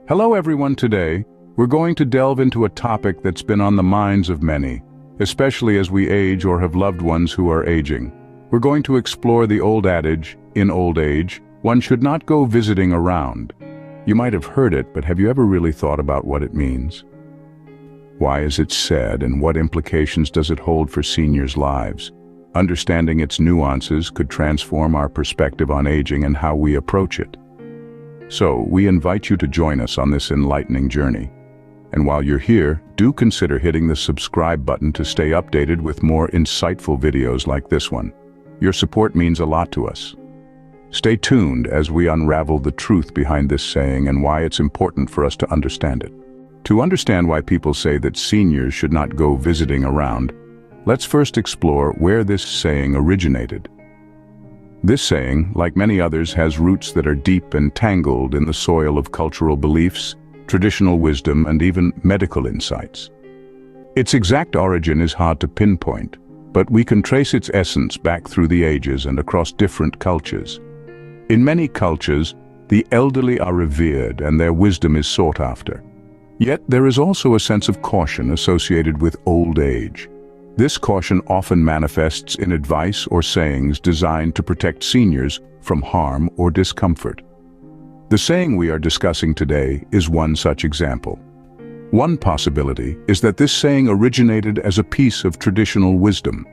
Hello everyone. Today, we're going to delve into a topic that's been on the minds of many, especially as we age or have loved ones who are aging. We're going to explore the old adage, in old age, one should not go visiting around. You might have heard it, but have you ever really thought about what it means? Why is it said, and what implications does it hold for seniors' lives? Understanding its nuances could transform our perspective on aging and how we approach it. So, we invite you to join us on this enlightening journey. And while you're here, do consider hitting the subscribe button to stay updated with more insightful videos like this one. Your support means a lot to us. Stay tuned as we unravel the truth behind this saying and why it's important for us to understand it. To understand why people say that seniors should not go visiting around, let's first explore where this saying originated. This saying, like many others, has roots that are deep and tangled in the soil of cultural beliefs, traditional wisdom, and even medical insights. Its exact origin is hard to pinpoint, but we can trace its essence back through the ages and across different cultures. In many cultures, the elderly are revered and their wisdom is sought after. Yet there is also a sense of caution associated with old age. This caution often manifests in advice or sayings designed to protect seniors from harm or discomfort. The saying we are discussing today is one such example. One possibility is that this saying originated as a piece of traditional wisdom.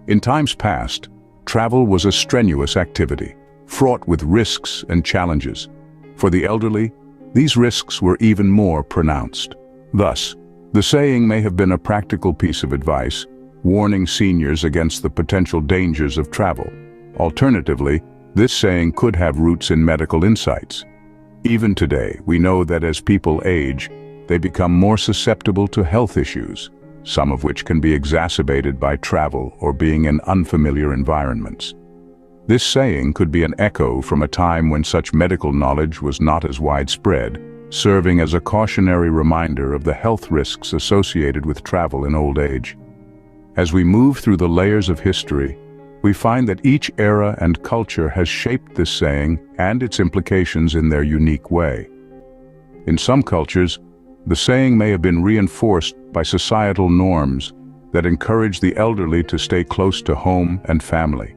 In times past, travel was a strenuous activity, fraught with risks and challenges. For the elderly, these risks were even more pronounced. Thus, the saying may have been a practical piece of advice, warning seniors against the potential dangers of travel. Alternatively, this saying could have roots in medical insights. Even today, we know that as people age, they become more susceptible to health issues, some of which can be exacerbated by travel or being in unfamiliar environments. This saying could be an echo from a time when such medical knowledge was not as widespread, serving as a cautionary reminder of the health risks associated with travel in old age. As we move through the layers of history, we find that each era and culture has shaped this saying and its implications in their unique way. In some cultures, the saying may have been reinforced by societal norms that encourage the elderly to stay close to home and family.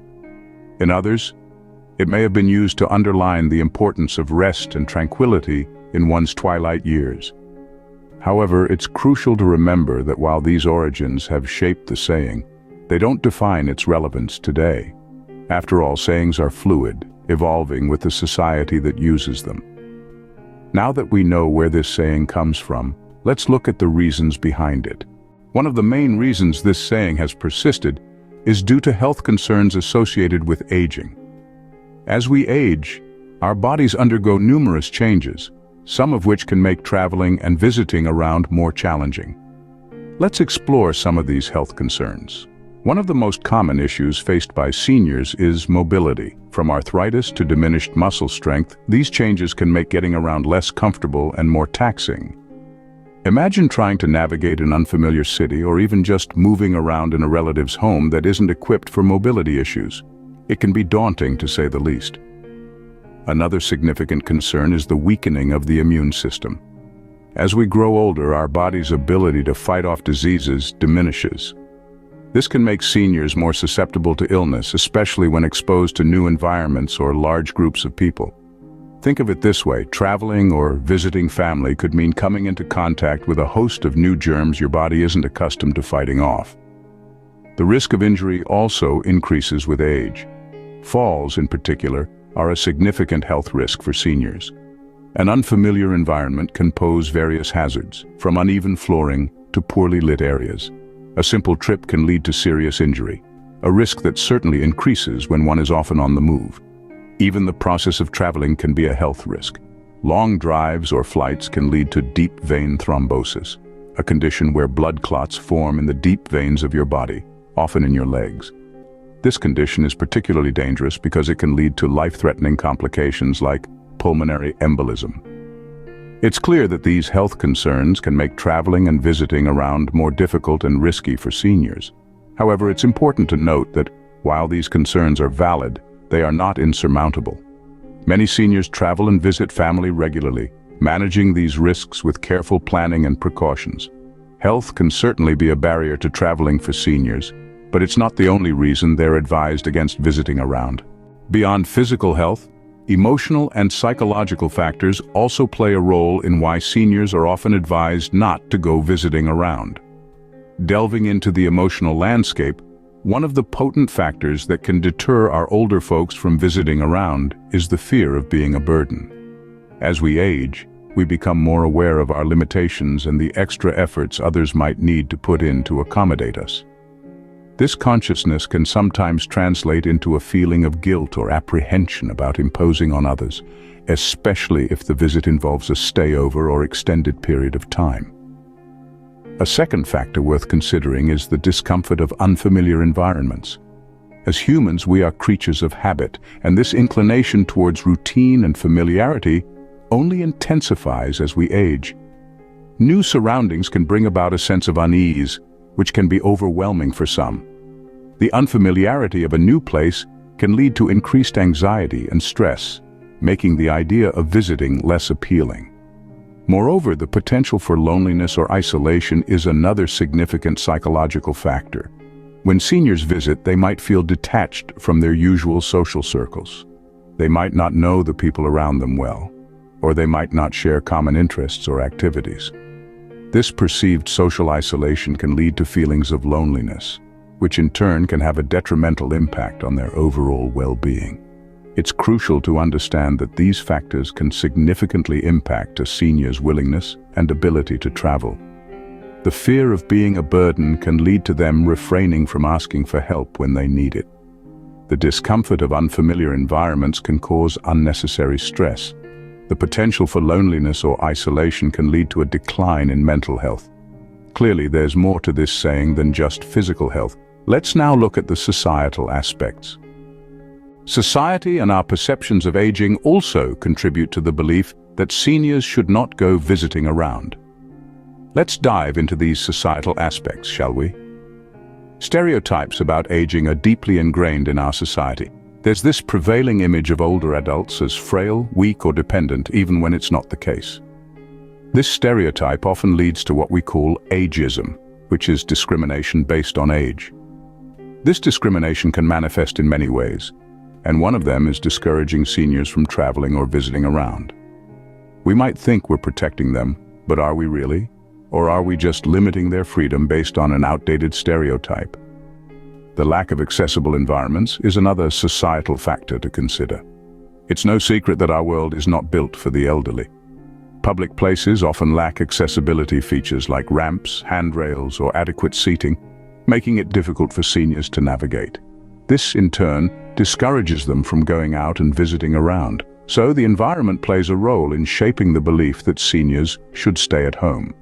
In others, it may have been used to underline the importance of rest and tranquility in one's twilight years. However, it's crucial to remember that while these origins have shaped the saying, they don't define its relevance today. After all, sayings are fluid, evolving with the society that uses them. Now that we know where this saying comes from, let's look at the reasons behind it. One of the main reasons this saying has persisted is due to health concerns associated with aging. As we age, our bodies undergo numerous changes, some of which can make traveling and visiting around more challenging. Let's explore some of these health concerns. One of the most common issues faced by seniors is mobility. From arthritis to diminished muscle strength, these changes can make getting around less comfortable and more taxing. Imagine trying to navigate an unfamiliar city or even just moving around in a relative's home that isn't equipped for mobility issues. It can be daunting, to say the least. Another significant concern is the weakening of the immune system. As we grow older, our body's ability to fight off diseases diminishes. This can make seniors more susceptible to illness, especially when exposed to new environments or large groups of people. Think of it this way: traveling or visiting family could mean coming into contact with a host of new germs your body isn't accustomed to fighting off. The risk of injury also increases with age. Falls, in particular, are a significant health risk for seniors. An unfamiliar environment can pose various hazards, from uneven flooring to poorly lit areas. A simple trip can lead to serious injury, a risk that certainly increases when one is often on the move. Even the process of traveling can be a health risk. Long drives or flights can lead to deep vein thrombosis, a condition where blood clots form in the deep veins of your body, often in your legs. This condition is particularly dangerous because it can lead to life-threatening complications like pulmonary embolism. It's clear that these health concerns can make traveling and visiting around more difficult and risky for seniors. However, it's important to note that while these concerns are valid, they are not insurmountable. Many seniors travel and visit family regularly, managing these risks with careful planning and precautions. Health can certainly be a barrier to traveling for seniors, but it's not the only reason they're advised against visiting around. Beyond physical health, emotional and psychological factors also play a role in why seniors are often advised not to go visiting around. Delving into the emotional landscape, one of the potent factors that can deter our older folks from visiting around is the fear of being a burden. As we age, we become more aware of our limitations and the extra efforts others might need to put in to accommodate us. This consciousness can sometimes translate into a feeling of guilt or apprehension about imposing on others, especially if the visit involves a stayover or extended period of time. A second factor worth considering is the discomfort of unfamiliar environments. As humans, we are creatures of habit, and this inclination towards routine and familiarity only intensifies as we age. New surroundings can bring about a sense of unease, which can be overwhelming for some. The unfamiliarity of a new place can lead to increased anxiety and stress, making the idea of visiting less appealing. Moreover, the potential for loneliness or isolation is another significant psychological factor. When seniors visit, they might feel detached from their usual social circles. They might not know the people around them well, or they might not share common interests or activities. This perceived social isolation can lead to feelings of loneliness, which in turn can have a detrimental impact on their overall well-being. It's crucial to understand that these factors can significantly impact a senior's willingness and ability to travel. The fear of being a burden can lead to them refraining from asking for help when they need it. The discomfort of unfamiliar environments can cause unnecessary stress. The potential for loneliness or isolation can lead to a decline in mental health. Clearly, there's more to this saying than just physical health. Let's now look at the societal aspects. Society and our perceptions of aging also contribute to the belief that seniors should not go visiting around. Let's dive into these societal aspects, shall we? Stereotypes about aging are deeply ingrained in our society. There's this prevailing image of older adults as frail, weak, or dependent, even when it's not the case. This stereotype often leads to what we call ageism, which is discrimination based on age. This discrimination can manifest in many ways, and one of them is discouraging seniors from traveling or visiting around. We might think we're protecting them, but are we really? Or are we just limiting their freedom based on an outdated stereotype? The lack of accessible environments is another societal factor to consider. It's no secret that our world is not built for the elderly. Public places often lack accessibility features like ramps, handrails, or adequate seating, making it difficult for seniors to navigate. This, in turn, discourages them from going out and visiting around. So the environment plays a role in shaping the belief that seniors should stay at home.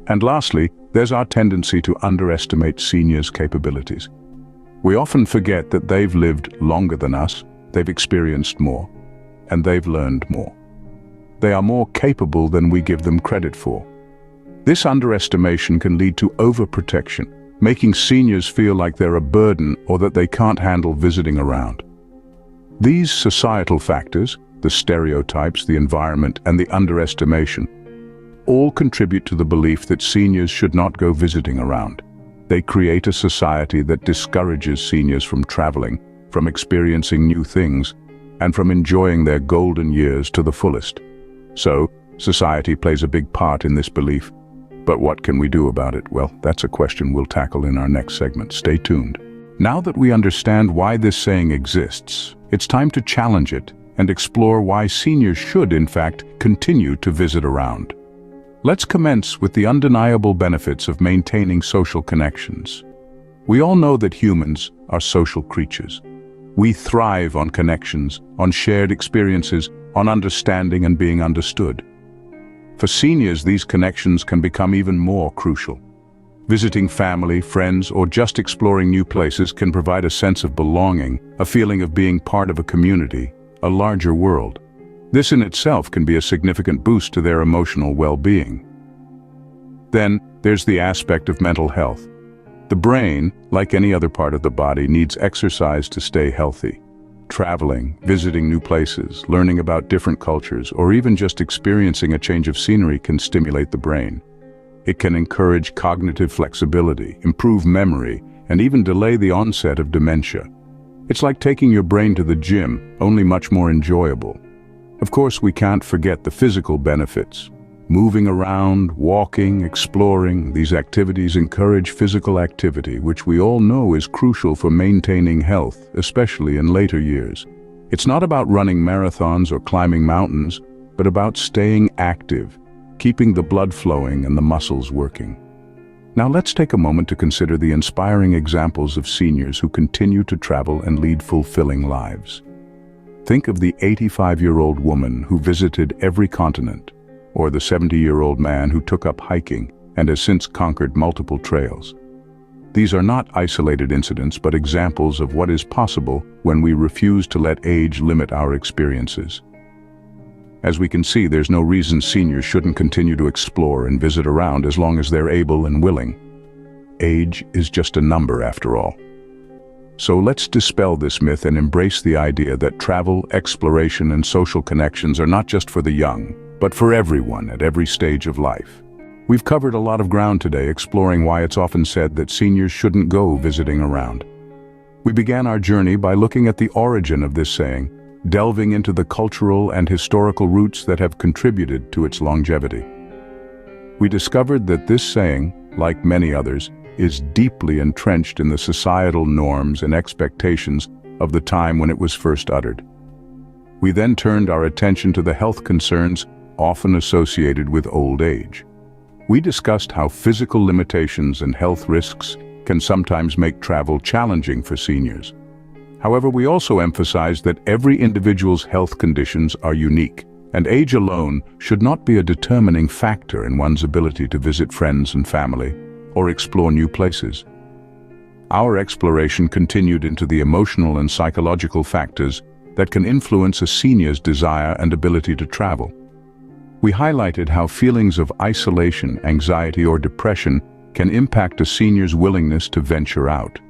And lastly, there's our tendency to underestimate seniors' capabilities. We often forget that they've lived longer than us, they've experienced more, and they've learned more. They are more capable than we give them credit for. This underestimation can lead to overprotection, making seniors feel like they're a burden or that they can't handle visiting around. These societal factors, the stereotypes, the environment, and the underestimation, all contribute to the belief that seniors should not go visiting around. They create a society that discourages seniors from traveling, from experiencing new things, and from enjoying their golden years to the fullest. So, society plays a big part in this belief. But what can we do about it? Well, that's a question we'll tackle in our next segment. Stay tuned. Now that we understand why this saying exists, it's time to challenge it and explore why seniors should, in fact, continue to visit around. Let's commence with the undeniable benefits of maintaining social connections. We all know that humans are social creatures. We thrive on connections, on shared experiences, on understanding and being understood. For seniors, these connections can become even more crucial. Visiting family, friends, or just exploring new places can provide a sense of belonging, a feeling of being part of a community, a larger world. This in itself can be a significant boost to their emotional well-being. Then, there's the aspect of mental health. The brain, like any other part of the body, needs exercise to stay healthy. Traveling, visiting new places, learning about different cultures, or even just experiencing a change of scenery can stimulate the brain. It can encourage cognitive flexibility, improve memory, and even delay the onset of dementia. It's like taking your brain to the gym, only much more enjoyable. Of course, we can't forget the physical benefits. Moving around, walking, exploring, these activities encourage physical activity, which we all know is crucial for maintaining health, especially in later years. It's not about running marathons or climbing mountains, but about staying active, keeping the blood flowing and the muscles working. Now let's take a moment to consider the inspiring examples of seniors who continue to travel and lead fulfilling lives. Think of the 85-year-old woman who visited every continent, or the 70-year-old man who took up hiking and has since conquered multiple trails. These are not isolated incidents, but examples of what is possible when we refuse to let age limit our experiences. As we can see, there's no reason seniors shouldn't continue to explore and visit around as long as they're able and willing. Age is just a number after all. So let's dispel this myth and embrace the idea that travel, exploration, and social connections are not just for the young, but for everyone at every stage of life. We've covered a lot of ground today, exploring why it's often said that seniors shouldn't go visiting around. We began our journey by looking at the origin of this saying, delving into the cultural and historical roots that have contributed to its longevity. We discovered that this saying, like many others, is deeply entrenched in the societal norms and expectations of the time when it was first uttered. We then turned our attention to the health concerns often associated with old age. We discussed how physical limitations and health risks can sometimes make travel challenging for seniors. However, we also emphasized that every individual's health conditions are unique, and age alone should not be a determining factor in one's ability to visit friends and family or explore new places. Our exploration continued into the emotional and psychological factors that can influence a senior's desire and ability to travel. We highlighted how feelings of isolation, anxiety, or depression can impact a senior's willingness to venture out.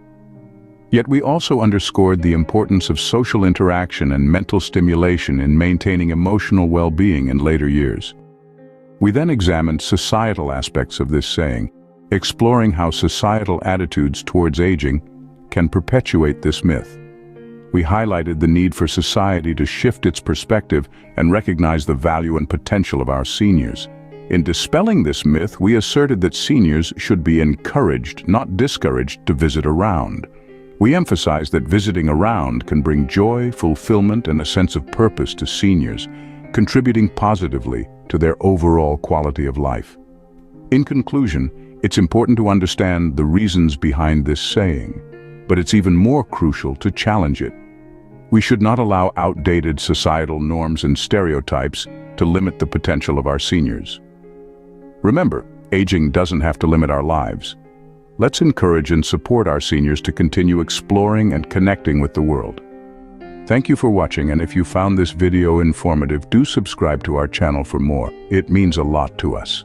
Yet we also underscored the importance of social interaction and mental stimulation in maintaining emotional well-being in later years. We then examined societal aspects of this saying, exploring how societal attitudes towards aging can perpetuate this myth. We highlighted the need for society to shift its perspective and recognize the value and potential of our seniors. In dispelling this myth, we asserted that seniors should be encouraged, not discouraged, to visit around. We emphasized that visiting around can bring joy, fulfillment, and a sense of purpose to seniors, contributing positively to their overall quality of life. In conclusion, it's important to understand the reasons behind this saying, but it's even more crucial to challenge it. We should not allow outdated societal norms and stereotypes to limit the potential of our seniors. Remember, aging doesn't have to limit our lives. Let's encourage and support our seniors to continue exploring and connecting with the world. Thank you for watching, and if you found this video informative, do subscribe to our channel for more. It means a lot to us.